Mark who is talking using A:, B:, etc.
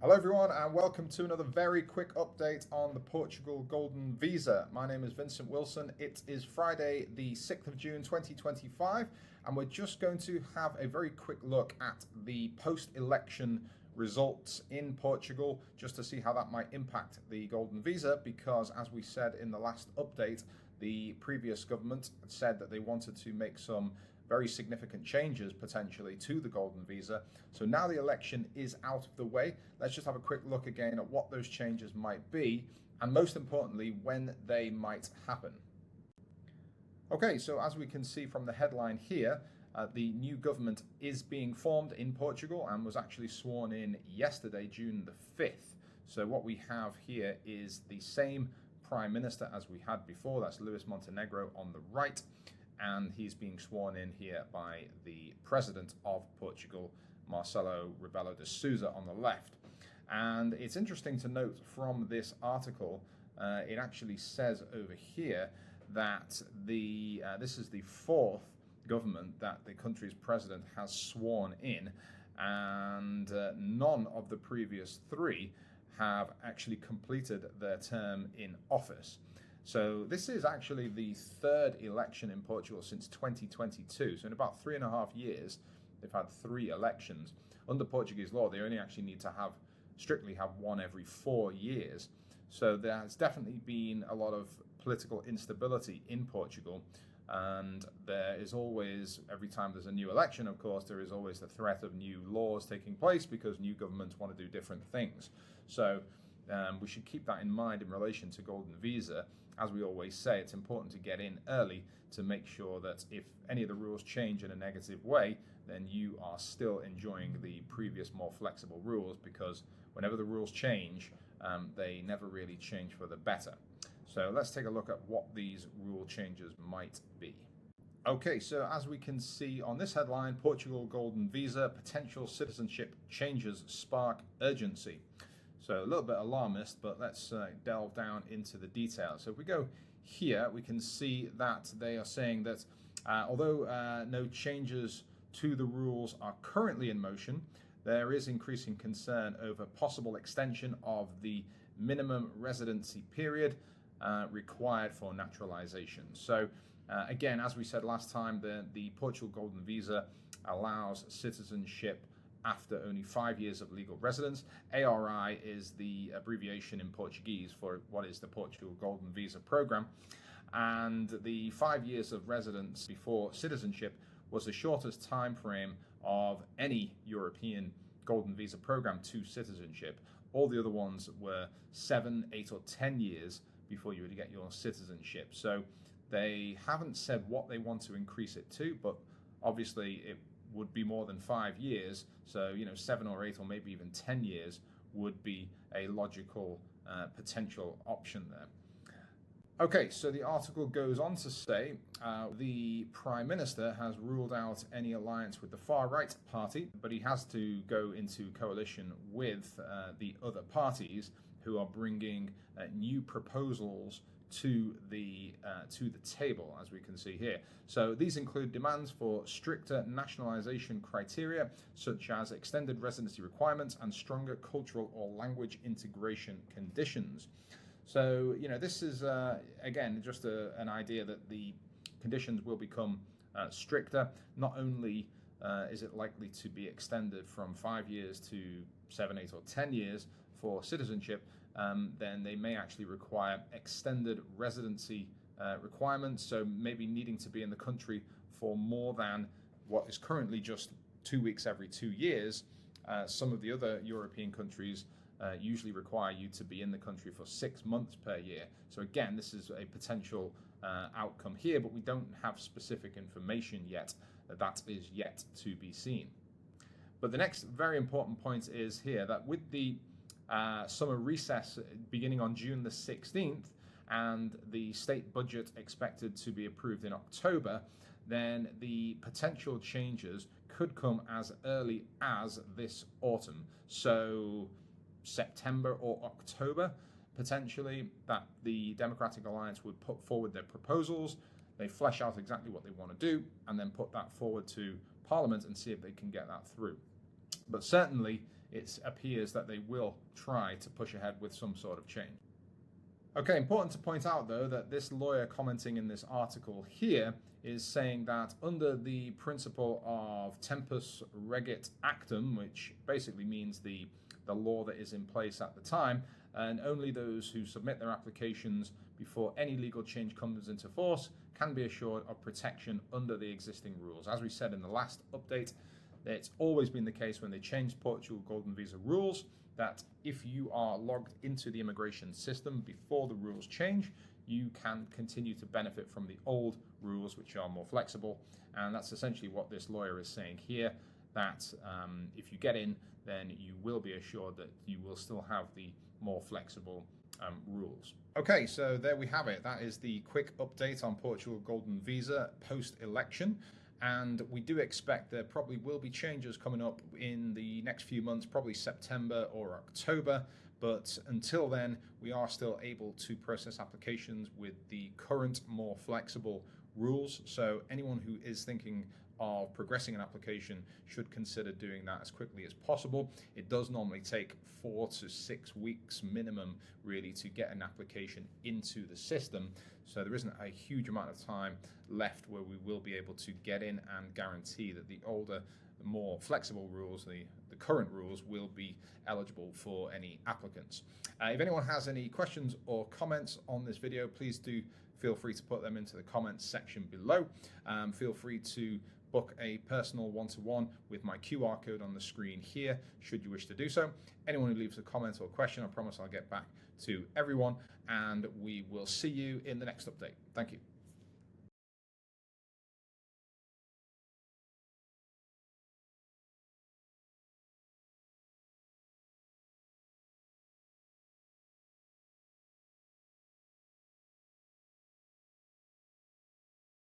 A: Hello everyone and welcome to another very quick update on the Portugal Golden Visa. My name is Vincent Wilson. It is Friday the 6th of June 2025 and we're just going to have a very quick look at the post-election results in Portugal just to see how that might impact the Golden Visa, because as we said in the last update, the previous government said that they wanted to make some very significant changes potentially to the Golden Visa. So now the election is out of the way. Let's just have a quick look again at what those changes might be and most importantly, when they might happen. Okay, so as we can see from the headline here, the new government is being formed in Portugal and was actually sworn in yesterday, June the 5th. So what we have here is the same Prime Minister as we had before. That's Luis Montenegro on the right. And he's being sworn in here by the President of Portugal, Marcelo Rebelo de Sousa, on the left. And it's interesting to note from this article, it actually says over here that this is the fourth government that the country's president has sworn in, and none of the previous three have actually completed their term in office. So this is actually the third election in Portugal since 2022. So in about 3.5 years, they've had 3 elections. Under Portuguese law, they only actually need to strictly have one every 4 years. So there's definitely been a lot of political instability in Portugal. And there is always, every time there's a new election, of course, there is always the threat of new laws taking place because new governments want to do different things. So we should keep that in mind in relation to Golden Visa. As we always say, it's important to get in early to make sure that if any of the rules change in a negative way, then you are still enjoying the previous more flexible rules, because whenever the rules change, they never really change for the better. So let's take a look at what these rule changes might be. Okay, so as we can see on this headline, Portugal Golden Visa, potential citizenship changes spark urgency. So a little bit alarmist, but let's delve down into the details. So if we go here, we can see that they are saying that although no changes to the rules are currently in motion, there is increasing concern over possible extension of the minimum residency period required for naturalization. So again, as we said last time, the Portugal Golden Visa allows citizenship after only 5 years of legal residence. ARI is the abbreviation in Portuguese for what is the Portugal Golden Visa program. And the 5 years of residence before citizenship was the shortest time frame of any European Golden Visa program to citizenship. All the other ones were 7, 8, or 10 years before you would get your citizenship. So they haven't said what they want to increase it to, but obviously it would be more than 5 years. So 7 or 8 or maybe even 10 years would be a logical potential option there. Okay, so the article goes on to say the Prime Minister has ruled out any alliance with the far-right party, but he has to go into coalition with the other parties who are bringing new proposals to the table, as we can see here. So these include demands for stricter nationalization criteria, such as extended residency requirements and stronger cultural or language integration conditions. So, this is, again, just an idea that the conditions will become stricter. Not only is it likely to be extended from 5 years to 7, 8, or 10 years for citizenship, then they may actually require extended residency requirements. So maybe needing to be in the country for more than what is currently just 2 weeks every 2 years. Some of the other European countries usually require you to be in the country for 6 months per year. So again, this is a potential outcome here, but we don't have specific information yet. That is yet to be seen. But the next very important point is here that with the summer recess beginning on June the 16th and the state budget expected to be approved in October, then the potential changes could come as early as this autumn. So September or October, potentially, that the Democratic Alliance would put forward their proposals. They flesh out exactly what they want to do and then put that forward to Parliament and see if they can get that through. But certainly, it appears that they will try to push ahead with some sort of change. Okay, important to point out though that this lawyer commenting in this article here is saying that under the principle of tempus regit actum, which basically means the law that is in place at the time, and only those who submit their applications before any legal change comes into force can be assured of protection under the existing rules. As we said in the last update, it's always been the case when they changed Portugal Golden Visa rules that if you are logged into the immigration system before the rules change, you can continue to benefit from the old rules, which are more flexible. And that's essentially what this lawyer is saying here, that if you get in, then you will be assured that you will still have the more flexible rules. Okay, so there we have it. That is the quick update on Portugal Golden Visa post-election. And we do expect there probably will be changes coming up in the next few months, probably September or October. But until then, we are still able to process applications with the current, more flexible rules. So anyone who is thinking of progressing an application should consider doing that as quickly as possible. It does normally take 4 to 6 weeks minimum, really, to get an application into the system. So there isn't a huge amount of time left where we will be able to get in and guarantee that the older, more flexible rules, the current rules, will be eligible for any applicants. If anyone has any questions or comments on this video, please do feel free to put them into the comments section below. Feel free to book a personal one-to-one with my QR code on the screen here, should you wish to do so. Anyone who leaves a comment or question, I promise I'll get back to everyone, and we will see you in the next update. Thank you.